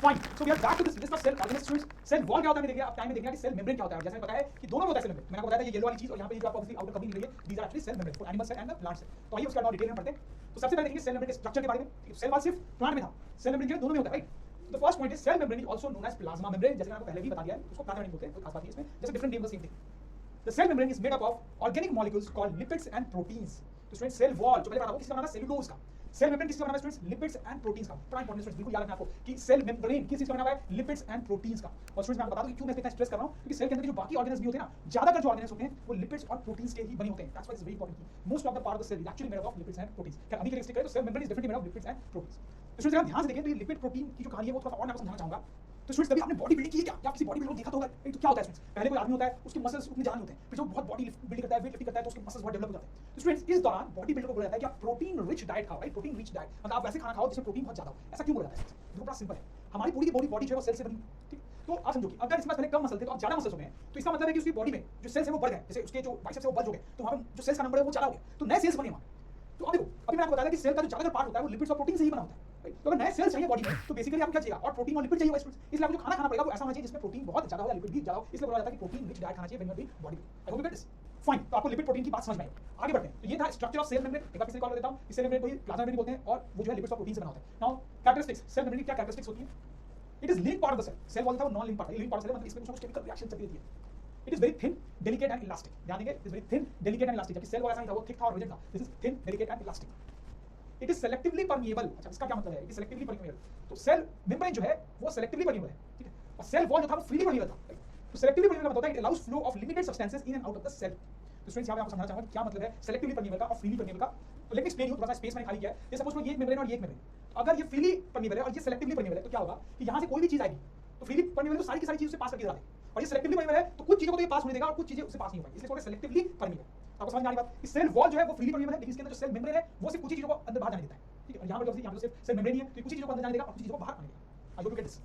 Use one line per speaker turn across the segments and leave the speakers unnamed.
Fine, so we are back to this list of cell organisms. Cell wall क्या होता है देखिए, अब टाइम में देखिए कि सेल मेम्ब्रेन क्या होता है। जैसे पता है कि दोनों में होता है सेल मेम्ब्रेन, मैंने आपको बताया था ये येलो वाली चीज और यहाँ पे जो आपको ऑब्वियसली आउटर कवरिंग मिली है, these are actually cell membrane for animal cell and the plant cell. तो आइए उसका और डिटेल में पढ़ते हैं। तो सबसे पहले देखिए सेल मेम्ब्रेन के स्ट्रक्चर के बारे में। सेल वॉल सिर्फ प्लांट में था, सेल मेम्ब्रेन जो है दोनों में होता है, राइट। तो first point is cell membrane is also known as plasma membrane. जैसे मैंने आपको पहले भी बता दिया है, उसको प्लाज्मा मेम्ब्रेन बोलते हैं, कोई खास बात नहीं इसमें, जैसे different name the same thing. The cell membrane is made up of organic molecules called lipids and proteins. तो स्टूडेंट सेल वॉल जो पहले बताया किसका बना था, सेलुलोज का। सेल मेम्ब्रेन किसका बना है स्टूडेंट्स, लिपिड्स एंड प्रोटीन्स का। बड़ा इंपॉर्टेंट स्टूडेंट्स, बिल्कुल याद रखना आपको कि सेल मेम्ब्रेन किस चीज का बना हुआ है, लिपिड्स एंड प्रोटीन्स का। और स्टूडेंट्स मैं आपको बता दूं कि क्यों मैं इतना स्ट्रेस कर रहा हूं, क्योंकि सेल के अंदर जो बाकी ऑर्गेनल्स भी होते हैं ना, ज्यादातर जो ऑर्गेनल्स होते हैं वो लिपिड्स और प्रोटीन्स के ही बने होते हैं। That's why it's very important. Most of the part of the cell is actually made up of lipids and proteins. क्या अभी के लिए स्टिक करें तो cell membrane is definitely made up of lipids and proteins. तो students ध्यान से देखिए, तो ये लिपिड प्रोटीन की जो कहानी है वो थोड़ा और मैं आपको समझाना चाहूंगा। तो स्टूडेंट्स कभी आपने बॉडी बिल्डिंग की है क्या, या किसी बॉडी बिल्डर को देखा तो होगा। तो क्या होता है स्टूडेंट्स, पहले कोई आदमी होता है, उसके मसल्स उतने ज्यादा नहीं होते हैं, फिर जो बहुत बॉडी बिल्डिंग करता है, वेट लिफ्टिंग करता है, तो उसके मसल्स बहुत डेवलप हो जाते हैं। तो स्टूडेंट्स इस दौरान बॉडी बिल्डर को बोला जाता है कि आप प्रोटीन रिच डाइट खाओ, राइट। प्रोटीन रिच डाइट मतलब आप वैसे खाना खाओ जिसमें प्रोटीन बहुत ज्यादा हो। ऐसा क्यों बोला जाता है, देखो बड़ा सिंपल है। हमारी पूरी की बॉडी जो है वो सेल से बनी, ठीक। तो आप समझो कि अगर इसमें पहले कम मसल थे तो अब ज्यादा मसल्स हो गए, तो इसका मतलब है कि उसकी बॉडी में जो सेल्स है वो बढ़ गए, जैसे उसके जो बाइसेप्स है वो बल्ज हो गए, तो वहां पे जो सेल्स का नंबर है वो ज्यादा हो गया, तो नए सेल्स बने वहां। तो अब देखो, अभी मैंने आपको बताया कि सेल का जो ज्यादातर पार्ट होता है वो लिपिड्स और प्रोटीन से ही बना होता है। तो अगर नए सेल्स चाहिए बॉडी में तो बेसिकली आपको क्या चाहिए, और प्रोटीन और लिपिड चाहिए होगा। इसलिए आपको जो खाना खाना पड़ेगा वो ऐसा होना चाहिए जिसमें प्रोटीन बहुत ज्यादा हो या लिपिड भी ज्यादा हो। इसलिए बोला जाता है कि प्रोटीन रिच डाइट खाना चाहिए when you are being body. I hope you get this. Fine, तो आपको लिपिड प्रोटीन की बात समझ में आई। आगे बढ़ते हैं। तो ये था स्ट्रक्चर ऑफ सेल मेम्ब्रेन। एक बार फिर से रिकॉल कर देता हूं, इस सेल मेम्ब्रेन को ही प्लाज्मा मेम्ब्रेन बोलते हैं और वो जो है लिपिड्स और प्रोटीन से बना होता है। नाउ कैरेक्टरिस्टिक्स, सेल मेम्ब्रेन की क्या कैरेक्टरिस्टिक्स होती है। It is link part of the cell. Cell wall था वो नॉन लिंक पार्ट है, लिंक पार्ट सेल मतलब इसमें कुछ केमिकल रिएक्शन चलती रहती है। It is very thin, delicate and elastic. ध्यान देंगे, it is very thin, delicate and elastic. जबकि सेल वॉल ऐसा नहीं था, वो थिक था और रिजिड था। This is thin, delicate and elastic. It is selectively permeable. अच्छा, इसका क्या मतलब है, कि सेलेक्टिवली परमिएबल। तो सेल मेम्ब्रेन जो है वो सेलेक्टिवली परमिएबल है, ठीक है। और सेल वॉल जो था वो फ्रीली परमिएबल था। तो सेलेक्टिवली परमिएबल का मतलब होता है it allows flow of limited substances in and out of the cell. तो स्टूडेंट्स यहां पे आपको समझना चाहूंगा क्या मतलब है सेलेक्टिवली परमिएबल का और फ्रीली परमिएबल का। तो लेट मी एक्सप्लेन यू, थोड़ा सा स्पेस मैंने खाली किया है। जैसे सपोज ये एक मेम्ब्रेन और ये एक मेम्ब्रेन, अगर ये फ्रीली परमिएबल है और ये सेलेक्टिवली परमिएबल है तो क्या होगा कि यहां से कोई भी चीज आएगी तो फ्रीली परमिएबल तो सारी की सारी चीजें पास करके जाती है, और ये सेलेक्टिवली परमिएबल है तो कुछ चीजों को तो ये पास होने देगा और कुछ चीजें उससे पास नहीं हो पाएगी, इसलिए थोड़ा सेलेक्टिवली परमिएबल। आपको समझ में आ रही बात। सेल वॉल जो है वो फ्रीली परमिएबल है, लेकिन इसके अंदर जो सेल मेम्ब्रेन है वो सिर्फ कुछ चीजों को अंदर बाहर जाने देता है, ठीक है। और यहां पर जो सिर्फ सेल मेम्ब्रेन ही है तो कुछ चीजों को अंदर जाने देगा और कुछ चीजों को बाहर आने देगा। आई होप यू गेट दिस।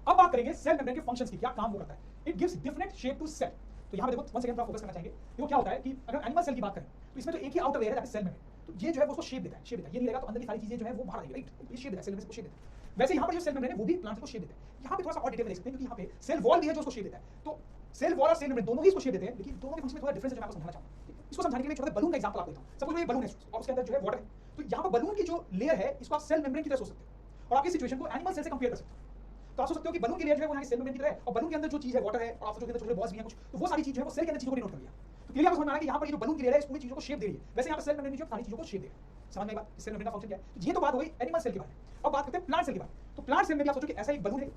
अब बात करेंगे सेल मेम्ब्रेन के फंक्शंस की, क्या काम वो करता है। It gives different shape to cell. तो यहाँ पे देखो, वन सेकंड थोड़ा फोकस करना चाहेंगे। देखो क्या होता है कि अगर एनिमल सेल की बात करें तो इसमें तो एक ही आउटर लेयर है, दैट इज सेल मेम्ब्रेन। तो ये जो है वो उसको शेप देता है, शेप देता है। ये नहीं रहेगा तो अंदर की सारी चीजें जो है वो बाहर आएगी, राइट। ये शेप देता है, सेल मेम्ब्रेन को शेप देता है। वैसे यहाँ पर जो सेल मेम्ब्रेन है वो भी प्लांट को शेप देता है। यहाँ पे थोड़ा सा और डिटेल में देख सकते हैं, क्योंकि यहाँ पे सेल वॉल भी है जो उसको शेप देता है। तो सेल वॉल और सेल मेम्ब्रेन दोनों ही इसको शेप देते हैं, लेकिन दोनों के फंक्शन में थोड़ा डिफरेंस है जो मैं आपको समझाना चाहूंगा। इसको समझाने के लिए छोटा बलून का एग्जांपल आपको देता हूं। सपोज ये बलून है और उसके अंदर जो है वाटर है, तो यहाँ पर बलून की जो लेयर है इसको आप सेल मेम्ब्रेन की तरह सोच सकते हो, और आप इस सिचुएशन को एनिमल सेल से कंपेयर कर सकते हो। तो आप सोच सकते हो कि बलून की लेयर जो है वो यहाँ सेल मेम्ब्रेन की तरह है, और बलून के अंदर जो चीज है वाटर है, और आप सोचो के अंदर छोटे बॉल्स भी हैं कुछ, तो वो सारी चीज जो है वो सेल के अंदर चीजों को डिनोट कर दिया। तो क्लियर आपको समझ में आ रहा है कि यहाँ पर ये जो बलून की लेयर है इस पूरी चीजों को शेप दे रही है, वैसे यहाँ पर सेल मेम्ब्रेन जो सारी चीजों को शेप दे रही है। समझ में बात, सेल मेम्ब्रेन का फंक्शन क्या है। तो ये तो बात हो गई एनिमल सेल के बारे में। अब बात करते हैं प्लांट सेल की बात। तो प्लांट सेल में भी आप सोचो कि ऐसा एक बलून है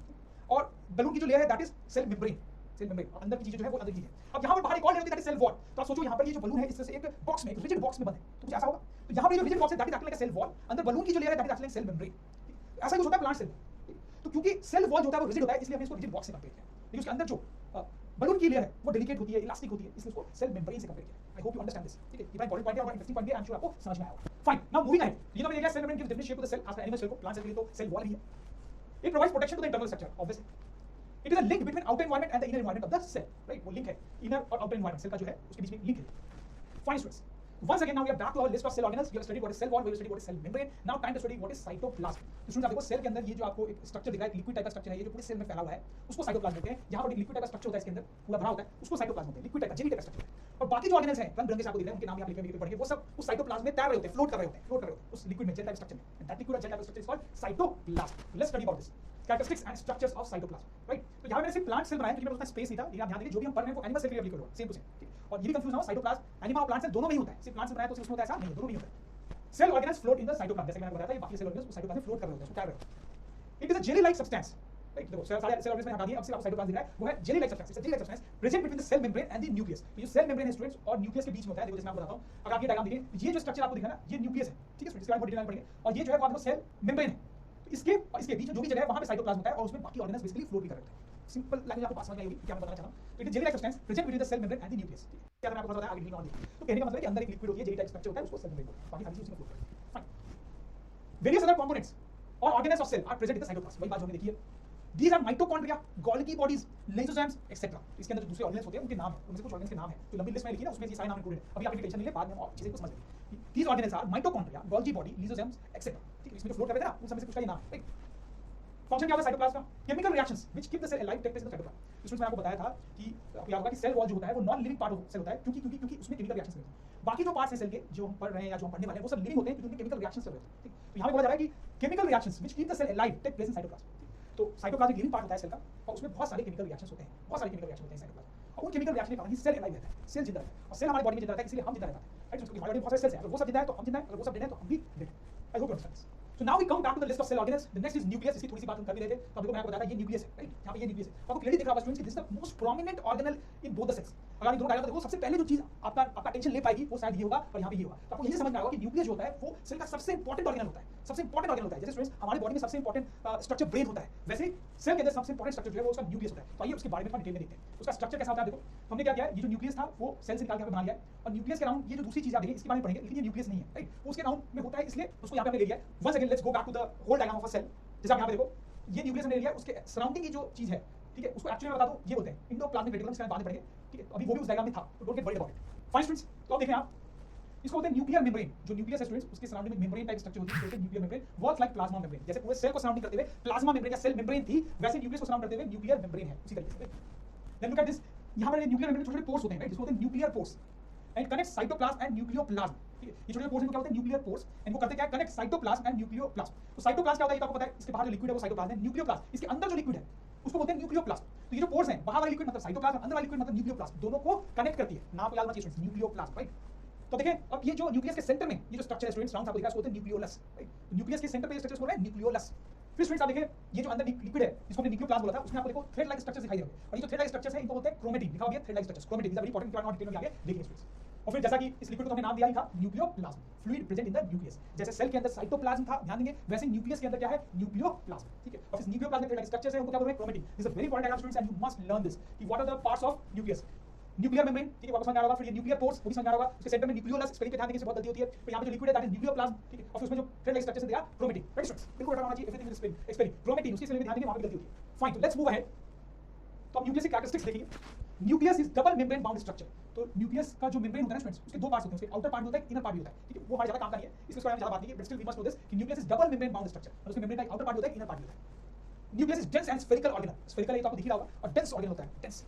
और बलून की जो लेयर है that is cell membrane, cell membrane, और अंदर की चीजें जो है वो अंदर की चीजें। अब यहाँ पर बाहर एक और लेयर होती है दैट इज सेल वॉल। तो आप सोचो यहाँ पर ये जो बलून है इस तरह से एक बॉक्स में, एक रिजिड बॉक्स में बंद है, तो कुछ ऐसा होगा। तो यहाँ पर जो रिजिड बॉक्स है that is acting like a cell wall, अंदर बलून की जो लेयर है that is acting like cell membrane. ऐसा ही कुछ होता है प्लांट सेल। तो क्योंकि सेल वॉल जो होता है वो रिजिड होता है, इसलिए हमें इसको रिजिड बॉक्स से कंपेयर किया, लेकिन उसके अंदर जो बलून की लेयर है वो डेलिकेट होती है, इलास्टिक होती है, इसलिए उसको सेल मेम्ब्रेन से कंपेयर किया। आई होप यू अंडरस्टैंड दिस, ठीक है। ये इंपॉर्टेंट पॉइंट है और इंटरेस्टिंग पॉइंट है, आई एम श्योर आपको समझ में आएगा। Fine, now moving ahead. ये तो मैंने देखा cell membrane gives different shape to the cell, खासकर एनिमल सेल को, प्लांट सेल के लिए तो सेल वॉल ही है। It provides protection to the internal structure, obviously. It is a link between outer environment and the inner environment of the cell, right. वो link है, inner और outer environment cell का जो है उसके बीच में लिंक है। Fine students, once again now we are back to our list of cell organelles. We have studied what is cell wall, we have studied what is cell membrane. Now time to study what is cytoplasm. तो students आप देखो cell के अंदर ये जो आपको एक structure दिख रहा है, एक लिक्विड टाइप का स्ट्रक्चर है, ये जो पूरे सेल में फैला हुआ है उसको साइटोप्लाज्म कहते हैं। यहाँ पर एक लिक्विड टाइप का स्ट्रक्चर होता है, इसके अंदर पूरा भरा होता है, उसको साइटोप्लाज्म कहते हैं, लिक्विड टाइप का जेली टाइप का स्ट्रक्चर है। और बाकी जो ऑर्गेनल्स हैं रंग बिरंगे से आपको दिख रहे हैं, उनके नाम आप लिखेंगे पढ़ेंगे, वो सब उस साइटोप्लाज्म में तैर रहे होते हैं, फ्लोट कर रहे होते हैं, फ्लोट कर रहे होते हैं उस लिक्विड में, जेल टाइप स्ट्रक्चर में। And that liquid gel type structure is called cytoplasm. Let's study about this characteristics and structures of cytoplasm, right? तो यहाँ मैंने सिर्फ प्लांट सेल बनाया क्योंकि मेरे पास स्पेस नहीं था, लेकिन आप ध्यान दीजिए जो भी हम पढ़ रहे हैं वो एनिमल सेल के लिए एप्लीकेबल होगा, सेम टू सेम, ठीक। और ये भी कंफ्यूज ना हो, साइटोप्लाज्म एनिमल और प्लांट सेल दोनों में ही होता है, सिर्फ प्लांट सेल बनाया तो सिर्फ उसमें होता है ऐसा नहीं है, दोनों में ही होता है। Cell organelles float in the cytoplasm, जैसे मैंने बताया था ये बाकी सेल ऑर्गेनल्स साइटोप्लाज्म में फ्लोट कर रहे होते हैं, उसको क्या करते हैं। It is a jelly like substance, right. देखो सेल ऑर्गेनल्स में हटा दिए, अब सिर्फ साइटोप्लाज्म दिख रहा है, वो है jelly like substance. It's a jelly like substance present between the cell membrane and the nucleus. ये जो सेल मेम्ब्रेन है स्टूडेंट्स और न्यूक्लियस के बीच में होता है, देखो जैसे मैं आपको बताता हूं, अगर आप ये डायग्राम देखिए, ये जो स्ट्रक्चर आपको दिख रहा है ना, ये न्यूक्लियस है, ठीक है स्टूडेंट्स, इसके बारे में डिटेल में पढ़ेंगे। और ये जो है वो आपको सेल मेम्ब्रेन है, इसके और इसके बीच में जो भी जगह है वहां पे साइटोप्लाज्म होता है और उसमें बाकी ऑर्गेनल्स बेसिकली फ्लोट भी कर रहे होते हैं। सिंपल लैंग्वेज आपको बात समझ में आई होगी क्या मैं बताना चाह रहा हूं। तो it is jelly like substance present between the cell membrane and the nucleus. क्या मैंने आपको बताया आगे नहीं, तो कहने का मतलब है कि अंदर एक लिक्विड होती है, जेली टाइप स्ट्रक्चर होता है, उसको सेल मेम्ब्रेन बोलते हैं, बाकी सारी चीजें उसमें फ्लोट करती हैं। फाइन, वेरियस अदर कंपोनेंट्स और organelles of cell are present in the cytoplasm, वही बात जो हमने देखी है। These are mitochondria, Golgi bodies, lysozymes, etc. इसके अंदर जो दूसरे ऑर्गेनल्स होते हैं उनके नाम है, उनमें से कुछ ऑर्गेनल्स के नाम है, जो लंबी लिस्ट में लिखी है ना उसमें ये सारे नाम इंक्लूडेड है। अभी आप इतनी टेंशन नहीं ले, बाद में हम और चीजें को समझ लेंगे। These organelles are mitochondria, Golgi body, lysozymes, etc. ठीक है, इसमें जो फ्लोट कर रहे थे ना उन सब में से कुछ का ये नाम है, राइट। फंक्शन क्या होता है साइटोप्लाज्म का? Chemical reactions which keep the cell alive take place in the cytoplasm. इसमें मैंने आपको बताया था कि आपको याद होगा कि सेल वॉल जो होता है वो non living part of cell होता है, क्योंकि उसमें केमिकल रिएक्शंस नहीं होते। बाकी जो पार्ट्स हैं सेल के जो हम पढ़ रहे हैं या जो हम पढ़ने वाले हैं वो सब लिविंग होते हैं, क्योंकि उनमें केमिकल रिएक्शंस चल रहे होते हैं। ठीक, तो यहाँ पे बोला जा रहा है कि chemical reactions which keep the cell alive take place in cytoplasm. तो साइटोप्लाज्म एक लिविंग पार्ट होता है सेल का, और उसमें बहुत सारे केमिकल रिएक्शंस होते हैं, बहुत सारे केमिकल रिएक्शन होते हैं साइटोप्लाज्म, और उन केमिकल रिएक्शन के कारण ही सेल अलाइव रहता है, सेल जिंदा रहता है, और सेल हमारी बॉडी में जिंदा रहता है, इसलिए हम जिंदा रहते हैं। राइट, क्योंकि हमारी बॉडी में बहुत सारे सेल्स हैं, अगर वो सब जिंदा है तो हम जिंदा हैं, अगर वो सब डेड है तो हम भी डेड हैं। आई hope you understand this. So now we come back to the list of cell organelles. The next is nucleus. इसकी थोड़ी सी बात हम कर भी रहे थे, तो अभी को मैंने आपको बताया था ये न्यूक्लियस है, राइट? यहाँ पे ये न्यूक्लियस है। आपको क्लियरली दिख रहा होगा स्टूडेंट्स कि this is the most prominent organelle in both the cells. अगर आप दोनों डायग्राम देखो, सबसे पहले जो चीज आपका अटेंशन ले पाएगी वो शायद ये होगा, और यहाँ पे ये होगा। तो आपको यही समझ में आएगा कि न्यूक्लियस जो होता है वो सेल का सबसे इंपॉर्टेंट ऑर्गेनल होता है, सबसे इंपॉर्टेंट ऑर्गेनल होता है। जैसे स्टूडेंट्स हमारी बॉडी में सबसे इंपॉर्टेंट स्ट्रक्चर ब्रेन होता है, वैसे सेल के अंदर सबसे इंपॉर्टेंट स्ट्रक्चर जो है वो उसका न्यूक्लियस होता है। तो आइए उसके बारे में थोड़ा डिटेल में देखते हैं। उसका स्ट्रक्चर कैसा होता है देखो, हमने क्या किया है, ये जो न्यूक्लियस था वो सेल से निकाल के बना लिया है, और न्यूक्लियस के अराउंड ये जो दूसरी चीज आप देखिए इसके बारे में पढ़ेंगे, लेकिन ये न्यूक्लियस नहीं है, राइट? उसके अराउंड में होता है, इसलिए उसको यहाँ पे हमने ले लिया है। Once again let's go back to the whole diagram of a cell. जैसे आप यहाँ पे देखो, ये न्यूक्लियस हमने ले लिया, उसके सराउंडिंग की जो चीज है, ठीक है, उसको एक्चुअली मैं बता दूं, ये बोलते हैं एंडोप्लाज्मिक रेटिकुलम। इसके बाद पढ़ेंगे, ठीक है? अभी वो भी उस डायग्राम में था, तो don't get worried about it. Fine students, तो अब देखें आप, इसको बोलते हैं न्यूक्लियर मेम्ब्रेन। जो न्यूक्लियस है स्टूडेंट्स, उसके सराउंडिंग में मेम्ब्रेन टाइप स्ट्रक्चर होती है, बोलते हैं nuclear membrane. Works like plasma membrane. जैसे पूरे सेल को सराउंडिंग करते हुए प्लाज्मा मेम्ब्रेन या सेल मेम्ब्रेन थी, वैसे न्यूक्लियस को सराउंड करते हुए न्यूक्लियर मेम्ब्रेन है, उसी तरीके से। देन लुक एट दिस, यहाँ पर न्यूक्लियर मेम्ब्रेन में छोटे-छोटे पोर्स होते हैं, राइट? जिसको बोलते हैं nuclear pores, and connect cytoplasm and nucleoplasm. ठीक है, ये छोटे पोर्स क्या होते हैं? न्यूक्लियर पोर्स, एंड वो करते क्या है? Connect cytoplasm and nucleoplasm. तो साइटोप्लाज्म क्या होता है ये तो आपको पता है, इसके बाहर जो लिक्विड है वो साइटोप्लाज्म है। न्यूक्लियोप्लाज्म इसके अंदर जो लिक्विड है उसको बोलते हैं न्यूक्लियोप्लाज्म। तो ये जो पोर्स हैं, बाहर वाला लिक्विड मतलब साइटोप्लाज्म, अंदर वाला लिक्विड मतलब न्यूक्लियोप्लाज्म, दोनों को कनेक्ट करती है। नाम को याद रखिए स्टूडेंट्स, न्यूक्लियोप्लाज्म, राइट? तो देखिए अब ये जो न्यूक्लियस के सेंटर में ये जो स्ट्रक्चर है स्टूडेंट्स, राउंड आपको दिखा है, उसको बोलते हैं न्यूक्लियोलस, राइट? न्यूक्लियस के सेंटर पे ये स्ट्रक्चर बोल रहा है न्यूक्लियोलस। फिर स्टूडेंट्स आप देखिए, ये जो अंदर लिक्विड है जिसको हमने न्यूक्लियोप्लाज्म बोला था, उसमें आपको देखो थ्रेड लाइक स्ट्रक्चर्स दिखाई दे रहे हैं, और ये जो थ्रेड लाइक स्ट्रक्चर्स हैं इनको बोलते हैं क्रोमेटिन। लिखा हुआ है thread like structures, chromatin is a very important part, not detail में आगे देखेंगे स्टूडेंट्स। और फिर जैसा कि इस लिक्विड को हमने नाम दिया ही था nucleoplasm, fluid present in the nucleus. जैसे सेल के अंदर साइटोप्लाज्म था, ध्यान देंगे, वैसे न्यूक्लियस के अंदर क्या है? न्यूक्लियोप्लाज्म, ठीक है? और इस न्यूक्लियोप्लाज्म के स्ट्रक्चर्स हैं उनको क्या बोलते हैं? Chromatin. This is a very important diagram students, and you must learn this कि what are the parts of nucleus. Nuclear membrane, ठीक है, वापस समझ आ रहा होगा। फिर ये न्यूक्लियर पोर्स, वो भी समझ आ रहा होगा। उसके सेंटर में न्यूक्लियोलस, स्पेलिंग पे ध्यान देंगे, बहुत गलती होती है। फिर यहाँ पे जो लिक्विड है दैट इज न्यूक्लियोप्लाज्म, ठीक है? और फिर उसमें जो थ्रेड लाइक स्ट्रक्चर दिया क्रोमेटिन, राइट स्टूडेंट्स? बिल्कुल रटा होना चाहिए, एवरीथिंग इज स्पेलिंग क्रोमेटिन, उसकी स्पेलिंग पे ध्यान देंगे, वहां पे गलती होती है। फाइन, तो लेट्स मूव अहेड। तो अब न्यूक्लियस की कैरेक्टरिस्टिक्स देखेंगे। Nucleus is double membrane bound structure. तो न्यूक्लियस का जो मेम्ब्रेन होता है ना स्टूडेंट्स, उसके दो पार्ट्स होते हैं, उसके आउटर पार्ट होता है, इनर पार्ट भी होता है, ठीक है? वो हमारे ज्यादा काम का नहीं है, इसके बारे में ज्यादा बात नहीं है, but still we must know this कि nucleus is double membrane bound structure. और उसके मेम्ब्रेन का आउटर पार्ट होता है, इनर पार्ट होता है। Nucleus is dense and spherical organelle. Spherical ये तो आपको दिख रहा होगा, और डेंस ऑर्गेनल होता है, डेंस।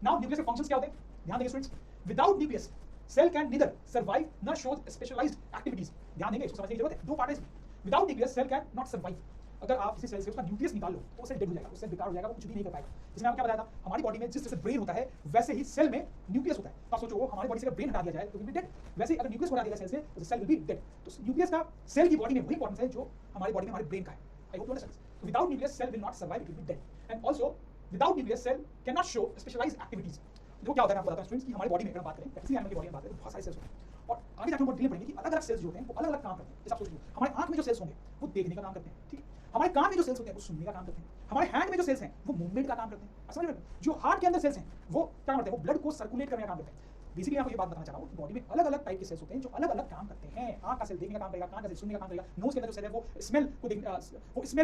नाउ न्यूक्लियस के फंक्शंस क्या होते हैं? ध्यान देंगे students, without nucleus cell can neither survive nor show specialised activities. ध्यान देंगे, इसको समझने की जरूरत है, दो पार्ट है इसमें। Without nucleus cell can not survive. अगर आप किसी सेल से उसका न्यूक्लियस निकाल लो तो वो सेल डेड हो जाएगा, वो सेल बेकार हो जाएगा, वो कुछ भी नहीं कर पाएगा। जैसे मैंने आपको क्या बताया था, हमारी बॉडी में जिस तरह से ब्रेन होता है वैसे ही सेल में न्यूक्लियस होता है। तो आप सोचो हमारी बॉडी से अगर ब्रेन हटा दिया जाए तो विल बी डेड, वैसे ही अगर न्यूक्लियस हटा दिया जाए सेल से तो सेल विल बी डेड। तो न्यूक्लियस का सेल की बॉडी में वही इंपॉर्टेंस है जो हमारी बॉडी में हमारे ब्रेन का है। I hope you understand. Without nucleus cell will not survive, it will be dead. And also without nucleus cell can not show specialised activities. जो क्या होता है मैं आपको बताता हूं स्टूडेंट्स कि हमारी बॉडी में अगर बात करें, किसी एनिमल की बॉडी में बात करें, बहुत सारे सेल्स होते हैं, और आगे जाकर हम डिटेल पढ़ेंगे कि अलग-अलग सेल्स जो होते हैं वो अलग-अलग काम करते हैं। जैसे आप सोचिए, हमारे आंख में जो सेल्स होंगे वो देखने का काम करते हैं, ठीक है? हमारे कान में जो सेल्स होते हैं वो सुनने का काम करते हैं। हमारे हैंड में जो सेल्स हैं वो मूवमेंट का काम करते हैं। समझ रहे हैं? जो हार्ट के अंदर सेल्स हैं वो क्या करते हैं? वो ब्लड को सर्कुलेट करने का काम करते हैं। बेसिकली आपको ये बात बताना चाह रहा हूँ कि बॉडी में अलग-अलग टाइप के सेल्स होते हैं जो अलग-अलग काम करते हैं। आंख का सेल देखने का काम करेगा, कान का सेल सुनने का काम करेगा, नोज के अंदर जो सेल है वो स्मेल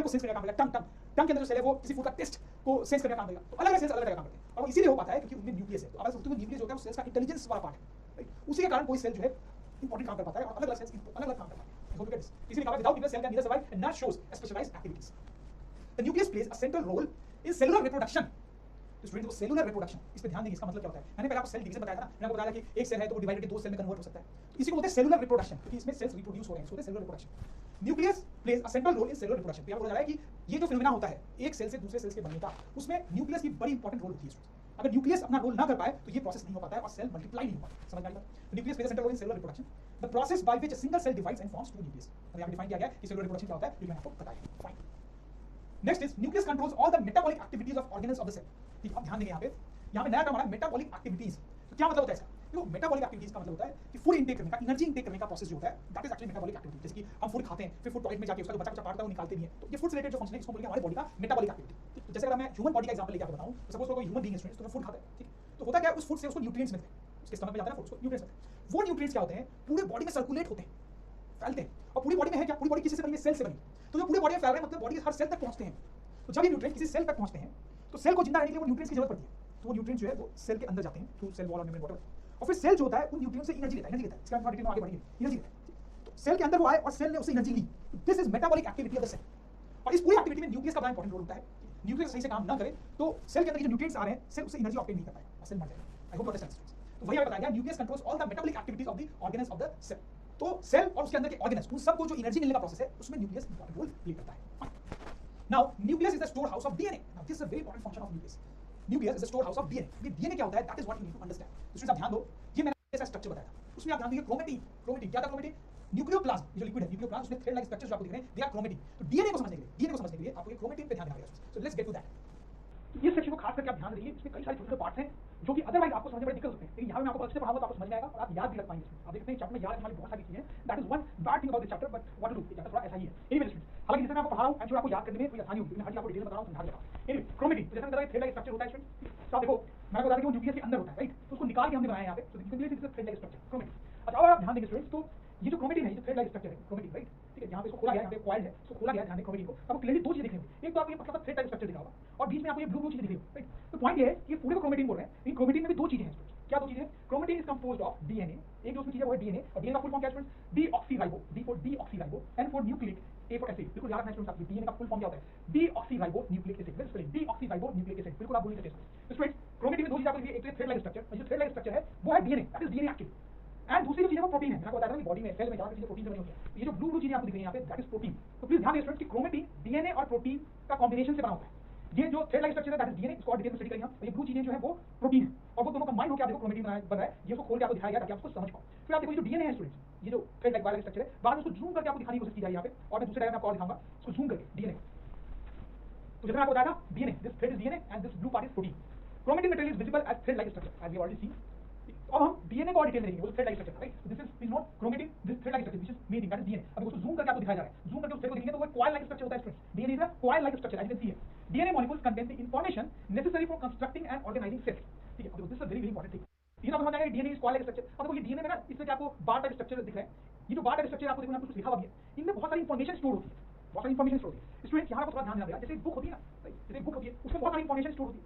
को सेंस करने का काम करेगा, टंग के अंदर जो सेल है वो किसी फूड का टेस्ट को सेंस करने का काम करेगा। तो अलग-अलग सेल्स अलग-अलग काम करते हैं, और वो इसीलिए हो पाता है क्योंकि उनमें न्यूक्लियस है। तो अब सोचते हो न्यूक्लियस होता है वो सेल्स का इंटेलिजेंस वाला पार्ट है, राइट? उसी के कारण कोई सेल जो है इंपॉर्टेंट काम कर पाता है, और अलग-अलग सेल्स अलग-अलग काम कर पाते हैं। Hope you get this. इसीलिए कहा without nucleus cell can neither survive and not shows specialised activities. The nucleus plays a central role in cellular reproduction. तो स्टूडेंट, सेलुलर रिप्रोडक्शन, इस पे ध्यान देंगे, इसका मतलब क्या होता है? मैंने पहले आपको सेल डिवीजन बताया था ना, मैंने आपको बताया कि एक सेल है तो वो डिवाइड करके दो सेल में कन्वर्ट हो सकता है। तो इसी को बोलते हैं सेलुलर रिप्रोडक्शन, क्योंकि इसमें सेल्स रिप्रोड्यूस हो रहे हैं, इसको cellular reproduction. Nucleus plays a central role in cellular reproduction. तो यहाँ बोला जा रहा है कि ये जो फिनोमेना होता है एक सेल से दूसरे सेल्स के बनने का, उसमें न्यूक्लियस की बड़ी इंपॉर्टेंट रोल होती है। अगर न्यूक्लियस अपना रोल ना कर पाए तो ये प्रोसेस नहीं हो पाता है और सेल मल्टीप्लाई नहीं हो पाता। समझ में आएगा? Nucleus plays a central role in cellular reproduction, the process by which a single cell divides and forms two nucleus. तो यहाँ पे डिफाइन किया गया है कि सेलुलर रिप्रोडक्शन क्या होता है, ये मैंने आपको बताया। Fine. Next is nucleus controls all the metabolic activities of organelles of the cell. ठीक, अब ध्यान देंगे यहाँ पे नया टर्म आ रहा है मेटाबॉलिक एक्टिविटीज। तो क्या मतलब होता है इसका? देखो, मेटाबॉलिक एक्टिविटीज का मतलब होता है कि फूड इंटेक करने का, एनर्जी इंटेक करने का प्रोसेस जो होता है, that is actually metabolic activity. जैसे कि हम फूड खाते हैं, फिर फूड टॉयलेट में जाके उसका जो बचा पार्ट है वो निकालते भी हैं, तो ये फूड से रिलेटेड जो फंक्शन है इसको बोलते हैं हमारी बॉडी का मेटाबॉलिक एक्टिविटी। तो जैसे अगर मैं ह्यूमन बॉडी का एग्जांपल लेके आपको बताऊं, तो सपोज कोई ह्यूमन बीइंग स्टूडेंट तो फूड खाता है, ठीक, तो होता क्या है, उस फूड से उसको न्यूट्रिएंट्स मिलते हैं, उसके स्टमक में जाता है ना फूड, उसको न्यूट्रिएंट्स मिलते हैं। वो न्यूट्रिएंट्स क्या होते हैं? पूरे बॉडी में सर्कुलेट होते हैं, फैलते हैं। और पूरी बॉडी में है क्या? पूरी बॉडी किसी से बनी है? सेल से बनी। तो जो पूरी बॉडी में फैल रहे हैं मतलब बॉडी के हर सेल तक पहुंचते हैं। तो जब ये न्यूट्रिएंट किसी सेल तक पहुंचते हैं तो सेल को जिंदा रहने के लिए वो न्यूट्रिएंट्स की जरूरत पड़ती है। तो वो न्यूट्रिएंट्स जो है वो सेल के अंदर जाते हैं थ्रू सेल वॉल और मेम्ब्रेन वॉटर, और फिर सेल जो होता है उन न्यूट्रिएंट्स से एनर्जी लेता है, इसके बाद आगे बढ़ेंगे, एनर्जी लेता है। तो सेल के अंदर वो आए और सेल ने उससे एनर्जी ली। This is metabolic activity of the cell. और इस पूरी एक्टिविटी में न्यूक्लियस का बड़ा इंपॉर्टेंट रोल होता है। न्यूक्लियस सही से काम ना करे तो सेल के अंदर जो न्यूट्रिएंट्स आ रहे हैं सेल उससे एनर्जी ऑब्टेन नहीं कर पाएगा, सेल मर जाएगा। I hope you understand. तो वही हमें बताया गया nucleus controls all the metabolic activities of the organelles of the cell. तो सेल और उसके अंदर के ऑर्गेनेल्स उन सबको जो एनर्जी मिलने का प्रोसेस है उसमें न्यूक्लियस इंपॉर्टेंट रोल प्ले करता है। Now nucleus is the storehouse of DNA. Now this is a very important function of nucleus. Nucleus is the storehouse of DNA. ये डीएनए क्या होता है, that is what you need to understand. तो students आप ध्यान दो, ये मैंने जैसा स्ट्रक्चर बताया था उसमें आप ध्यान दीजिए क्रोमेटिन। क्रोमेटिन क्या था? क्रोमेटिन न्यूक्लियोप्लाज्म, जो लिक्विड है न्यूक्लियोप्लाज्म, उसमें थ्रेड लाइक स्ट्रक्चर्स जो आपको दिख रहे हैं दे आर क्रोमेटिन। तो डीएनए को समझने के लिए आपको ये क्रोमेटिन पे ध्यान देना पड़ेगा। So let's get to that. इस सेक्शन को खास करके आप ध्यान रखिए, इसमें कई सारे छोटे छोटे पार्ट्स हैं जो कि अदरवाइज आपको समझने में बड़े दिक्कत होते हैं, लेकिन यहाँ मैं आपको अच्छे से पढ़ाऊंगा तो आपको समझ में आएगा और आप याद भी रख पाएंगे। आप देखते हैं चैप्टर में याद रखने वाली बहुत सारी चीजें, that is one bad thing about this chapter, but what to do, ये चैप्टर थोड़ा ऐसा ही है। एनीवे स्टूडेंट्स, हालांकि जैसे मैं आपको पढ़ा रहा हूं एंड आपको याद करने में कोई आसानी होगी, मैं हर चीज आपको डिटेल में बता रहा हूं, समझा देता हूं। एनीवे क्रोमेटिन जैसे मैंने बताया थ्रेड लाइक स्ट्रक्चर होता है स्टूडेंट्स। तो आप देखो मैंने बताया कि वो न्यूक्लियस के अंदर होता है, राइट? तो उसको निकाल के हमने बनाया यहाँ पे, तो nucleus is a thread like structure chromatin. अच्छा और आप ध्यान देंगे स्टूडेंट्स, तो ये जो क्रोमेटिन है, ये थ्रेड लाइक स्ट्रक्चर है क्रोमेटिन, राइट? ठीक है, यहाँ पे इसको खोला गया, यहाँ पे कॉइल्ड है, इसको खोला गया, ध्यान दें क्रोमेटिन को। आपको क्लियरली दो चीजें दिख रही होंगी, एक तो आपको ये पतला सा थ्रेड लाइक स्ट्रक्चर दिखा होगा और बीच में आपको ये ब्लू ब्लू चीजें दिख रही होगी, राइट? तो पॉइंट ये है कि पूरे को क्रोमेटिन बोल रहे हैं, इन क्रोमेटिन में भी दो चीजें हैं। क्या दो चीजें? Chromatin is composed of DNA, एक जो उसमें चीज है वो है डीएनए, और डीएनए का फुल फॉर्म क्या है students? Deoxyribo, D for deoxyribo, N for nucleic, A for acid. बिल्कुल याद रखना स्टूडेंट्स, आपको डीएनए का फुल फॉर्म क्या होता है? Deoxyribo nucleic acid. Very spelling deoxyribo nucleic acid, बिल्कुल आप बोल सकते हैं। स्टूडेंट्स क्रोमेटिन में दो चीजें आपको दिख रही है, एक तो थ्रेड लाइक स्ट्रक्चर, और जो थ्रेड लाइक स्ट्रक्चर है वो है DNA, that is DNA active. And दूसरी जो चीज है वो प्रोटीन है। मैंने आपको बताया था कि बॉडी में सेल में ज्यादा चीजें प्रोटीन से बनी होती है। ये जो ब्लू ब्लू चीजें आपको दिख रही हैं यहाँ पे, दैट इज प्रोटीन। तो प्लीज ध्यान दें स्टूडेंट्स कि क्रोमेटिन डीएनए और प्रोटीन का कॉम्बिनेशन से बना होता है। ये जो थ्रेड लाइक स्ट्रक्चर है दैट इज डीएनए, इसको और डिटेल में स्टडी करेंगे हम। ये ब्लू चीजें जो है वो प्रोटीन है, और वो दोनों कंबाइन होकर आप देखो क्रोमेटिन बन रहा है। ये उसको खोल के आपको दिखाया गया ताकि आप उसको समझ पाओ। फिर आप देखो ये जो डीएनए है स्टूडेंट्स, ये जो थ्रेड लाइक वाला स्ट्रक्चर है, बाद में उसको जूम करके आपको दिखाने की कोशिश की जा रही है यहाँ पे, और मैं दूसरे डायग्राम में आपको और दिखाऊंगा उसको जूम करके डीएनए। तो जैसे मैं आपको बताया था DNA, this thread is DNA and this blue part is protein. Chromatin material is visible as thread like structure as we already seen. अब हम डीएनए को और डिटेल में देखेंगे, वो thread like structure, right? This is please note chromatin, this thread like structure which is main thing that is DNA. अब उसको zoom करके आपको दिखाया जा रहा है, जूम करके उस थ्रेड को देखेंगे तो वो कॉइल लाइक स्ट्रक्चर होता है students. DNA is a coil like structure as you can see here. DNA molecules contain the information necessary for constructing and organising cells. ठीक है, this is a very very important thing. ये आप समझ जाएंगे DNA is coil like structure. अब देखो ये DNA में ना इसमें क्या आपको बार टाइप स्ट्रक्चर दिख रहा है। ये जो बार टाइप स्ट्रक्चर आपको देखो ना कुछ लिखा हुआ भी है, इनमें बहुत सारी इंफॉर्मेशन स्टोर होती है, बहुत सारी इंफॉर्मेशन स्टोर होती है। स्टूडेंट्स यहाँ पर थोड़ा ध्यान देना पड़ेगा, जैसे एक बुक होती है ना, जैसे एक बुक होती है उसमें बहुत सारी इंफॉर्मेशन स्टोर होती है,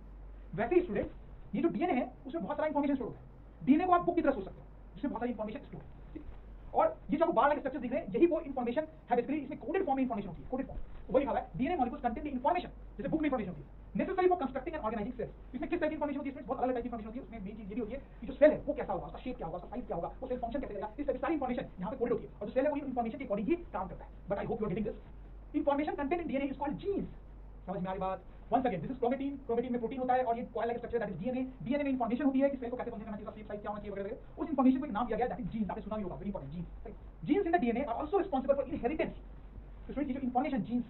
वैसे ही स्टूडेंट्स ये जो डीएनए है उसमें बहुत सारा इंफॉर्मेशन स्टोर होता है। डीएनए को आप बुक की तरह सोच सकते हो जिसमें बहुत सारी इंफॉर्मेशन स्टोर है। और ये जो बार लाइक स्ट्रक्चर दिख रहे हैं यही वो इंफॉर्मेशन है, बेसिकली इसमें कोडेड फॉर्म में इंफॉर्मेशन होती है, कोडेड फॉर्म। तो वही लिखा है DNA molecules contain the information, जैसे बुक में इंफॉर्मेशन होती है, necessary for constructing and organising cells. इसमें किस टाइप की इंफॉर्मेशन होती है? इसमें बहुत अलग टाइप की इंफॉर्मेशन होती है। उसमें मेन चीज ये भी होती है कि जो सेल है वो कैसा होगा, उसका शेप क्या होगा, उसका साइज क्या होगा, वो सेल फंक्शन कैसे करेगा, इस टाइप की सारी इंफॉर्मेशन यहाँ पे कोडेड होती है। और जो सेल है वो इंफॉर्मेशन के अकॉर्डिंग ही काम करता है। But I hope you are getting this. Information contain in DNA is called genes. समझ में आ रही बात? Once again this is chromatin, chromatin में प्रोटीन होता है और ये coil like structure that is DNA. DNA में इंफॉर्मेशन होती है कि सेल को कैसे फंक्शन करना चाहिए, साइज क्या होना चाहिए वगैरह। उस इंफॉर्मेशन को एक नाम दिया गया दैट इज जीन्स। आपने सुना भी होगा, very important genes. Genes in the DNA are also responsible for inheritance. तो स्टूडेंट्स ये जो इंफॉर्मेशन जीन्स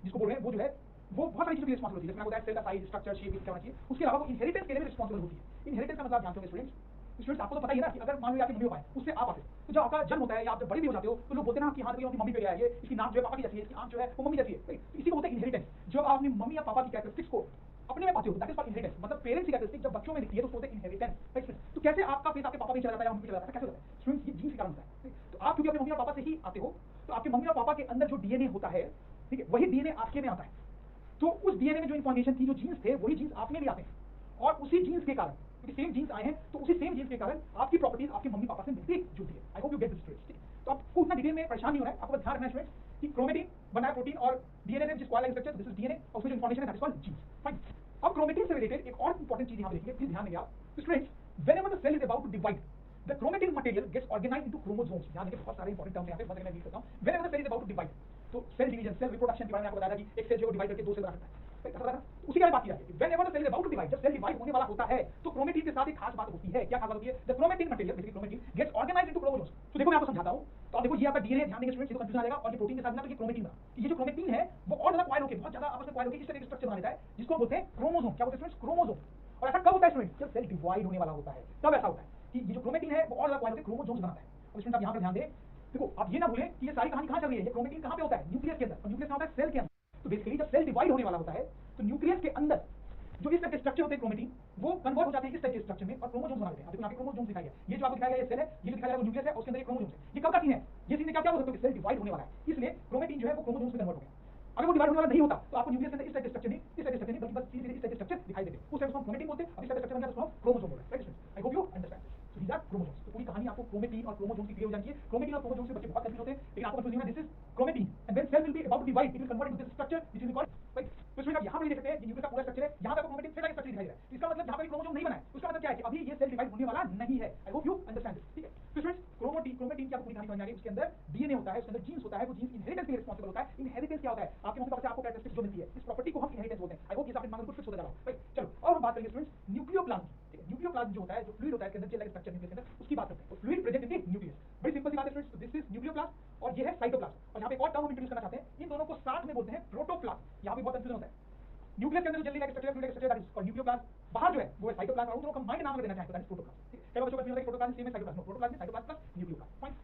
जिसको बोल रहे हैं वो जो है वो बहुत सारी चीजों के लिए रिस्पांसिबल होती है। जैसे मैं बताया सेल का साइज, स्ट्रक्चर, शेप क्या होना चाहिए, उसके अलावा वो इनहेरिटेंस के लिए भी रिस्पांसिबल होती है। इनहेरिटेंस का मतलब आप जानते होंगे स्टूडेंट्स। स्टूडेंट्स आपको तो पता ही है ना कि अगर मान लो आपके मम्मी पापा है उससे आप आते हो, तो जब आपका जन्म होता है या आप जब बड़े भी हो जाते हो तो लोग बोलते हैं ना कि हाँ देखिए मम्मी पे गया है, ये इसकी नाक जो है पापा की जैसी है, इसकी आंख जो है वो मम्मी जैसी है, राइट? इसी को बोलते हैं इनहेरिटेंस। जब आप अपनी मम्मी या पापा की कैरेक्टरिस्टिक्स को अपने में पाते हो दैट इज कॉल्ड इनहेरिटेंस। मतलब पेरेंट्स की कैरेक्टरिस्टिक जब बच्चों में दिखती है तो बोलते हैं इनहेरिटेंस, राइट? तो कैसे आपका फेस आपके पापा पे चला जाता है या मम्मी पे चला जाता है, कैसे होता है स्टूडेंट्स? ये जीन्स के कारण होता है। तो आप क्योंकि अपने मम्मी और पापा से ही आते हो, तो आपके मम्मी और पापा के अंदर जो डीएनए होता है, ठीक है, वही डीएनए आपके में आता है। तो उस डीएनए में जो इंफॉर्मेशन थी, जो जीन्स थे, वही जीन्स आप में भी आते हैं। और उसी जीन्स के कारण, क्योंकि सेम जीन्स आए हैं, तो उसी सेम जीन्स के कारण आपकी प्रॉपर्टीज आपके मम्मी पापा से मिलती जुलती है। I hope you get this students. तो आपको उतना डिटेल में परेशान नहीं होना है, आपको ध्यान रखना है स्टूडेंट्स कि क्रोमेटिन बना है प्रोटीन और डीएनए से जिस coil like structure, this is DNA, और उसमें जो इंफॉर्मेशन है that is called jeans. Fine. अब क्रोमेटिन से रिलेटेड एक और इंपॉर्टेंट चीज यहां पे देखिए, प्लीज ध्यान देंगे आप students. Whenever the cell is about to divide, the chromatin material gets organized into chromosomes। ध्यान देंगे, बहुत सारे इंपॉर्टेंट टर्म यहाँ पे, बस मैं रीड करता हूं। Whenever the cell is about to divide, तो सेल डिवीजन, सेल रिप्रोडक्शन के बारे में आपको बताया था कि एक सेल जो डिवाइड करके दो सेल बना सकता है, ऐसा था। उसी की बात की जाती है। Whenever the cell is about to divide, जब सेल डिवाइड होने वाला होता है तो क्रोमेटिन के साथ एक खास बात होती है। क्या खास बात होती है? The chromatin material, basically chromatin, gets organized into chromosomes। तो देखो मैं आपको समझाता हूं। तो आप देखो ये आपका डीएनए, ध्यान देंगे स्टूडेंट्स, ये तो कंफ्यूजन आ जाएगा, और ये प्रोटीन के साथ मिला तो ये क्रोमेटिन बना। ये जो क्रोमेटिन है वो और ज्यादा कॉइल होके, बहुत ज्यादा आपस में कॉइल होके इस तरह के स्ट्रक्चर बना लेता है जिसको हम बोलते हैं क्रोमोसोम। क्या बोलते हैं स्टूडेंट्स? क्रोमोसोम। और ऐसा कब होता है स्टूडेंट्स? जब सेल डिवाइड होने वाला होता है, तब ऐसा होता है कि ये जो क्रोमेटिन है वो और ज्यादा कॉइल होके क्रोमोसोम्स बनाता है। और स्टूडेंट आप यहाँ पे ध्यान दें, देखो आप ये ना भूलें कि ये सारी कहानी कहाँ चल रही है। ये क्रोमेटिन कहाँ पे होता है? न्यूक्लियस के अंदर। और न्यूक्लियस कहाँ होता है? सेल के अंदर। तो बेसिकली जब सेल डिवाइड होने वाला होता है तो न्यूक्लियस के अंदर जो इस टाइप के स्ट्रक्चर होते हैं क्रोमेटिन, वो कन्वर्ट हो जाते हैं इस टाइप के स्ट्रक्चर में और क्रोमोसोम्स बना लेते हैं। देखो यहाँ पे क्रोमोसोम्स दिखाया गया, ये जो आपको दिखाया गया ये सेल है, ये जो दिखाया गया वो न्यूक्लियस है, और उसके अंदर ये क्रोमोसोम्स है। ये कब का सीन है? ये सीन क्या बोल सकते हो कि सेल डिवाइड होने वाला है, इसलिए क्रोमेटिन जो है वो क्रोमोसोम्स में कन्वर्ट हो गया। अगर वो डिवाइड होने वाला नहीं होता तो आपको न्यूक्लियस के अंदर इस टाइप के स्ट्रक्चर नहीं, इस टाइप के स्ट्रक्चर नहीं, बल्कि बस सीधे इस टाइप के स्ट्रक्चर दिखाई देते। उस टाइप को हम क्रोमेटिन बोलते हैं, अब इस टाइप के स्ट्रक्चर बन गया तो हम क्रोमोसोम बोल रहे हैं, right students? I hope you understand. So these are chromosomes. तो पूरी कहानी आपको क्रोमेटिन और क्रोमोसोम्स की क्लियर हो जानी चाहिए। क्रोमेटिन और क्रोमोसोम्स से बच्चे बहुत कंफ्यूज होते हैं, लेकिन आपको कंफ्यूज होना, this is chromatin and when cell will be about to divide, it will convert into this structure यहाँ पे देख सकते हैं ये न्यूक्लियस का पूरा स्ट्रक्चर है, यहाँ पे आपको क्रोमेटिन थ्रेड का स्ट्रक्चर दिखाई दे रहा है। इसका मतलब यहाँ पे क्रोमोसोम नहीं बना है, उसका मतलब क्या है कि अभी ये सेल डिवाइड होने वाला नहीं है। I hope you understand this, ठीक है। तो स्टूडेंट्स क्रोमेटिन की आपको पूरी कहानी समझ आ गई। उसके अंदर डीएनए होता है, उसके अंदर जीन्स होता है, वो जीन्स इनहेरिटेंस के लिए रिस्पांसिबल होता है। इनहेरिटेंस क्या होता है? आपके मम्मी पापा से आपको कैरेक्टरिस्टिक्स जो मिलती है, इस प्रॉपर्टी को हम इनहेरिटेंस बोलते हैं। आई होप ये आपके दिमाग में कुछ फिक्स होता जा रहा हो, राइट? चलो और हम बात करेंगे स्टूडेंट्स न्यूक्लियोप्लाज्म, ठीक है। न्यूक्लियोप्लाज्म जो होता है, जो फ्लूइड होता है इसके अंदर, जेल लाइक स्ट्रक्चर न्यूक्लियस के अंदर, उसकी बात करते हैं। तो fluid present in the nucleus, बड़ी सिंपल सी बात है स्टूडेंट्स। दिस इज न्यूक्लियोप्लाज्म और ये है साइटोप्लाज्म। और यहाँ पे एक और टर्म हम इंट्रोड्यूस करना चाहते हैं, इन दोनों को साथ में बोलते हैं प्रोटोप्लाज्म। यहाँ पे बहुत कंफ्यूजन होता है। न्यूक्लियस के अंदर जो जेली लाइक स्ट्रक्चर है, fluid like structure, that is called nucleoplasm. बाहर जो है वो है साइटोप्लाज्म, और उन दोनों को कंबाइंड नाम अगर देना चाहें तो दैट इज प्रोटोप्लाज्म, ठीक है। कई बच्चों को कंफ्यूजन होता है कि प्रोटोप्लाज्म सेम है साइटोप्लाज्म, नो, प्रोटोप्लाज्म है साइटोप्लाज्म प्लस न्यूक्लियोप्लाज्म, फाइन।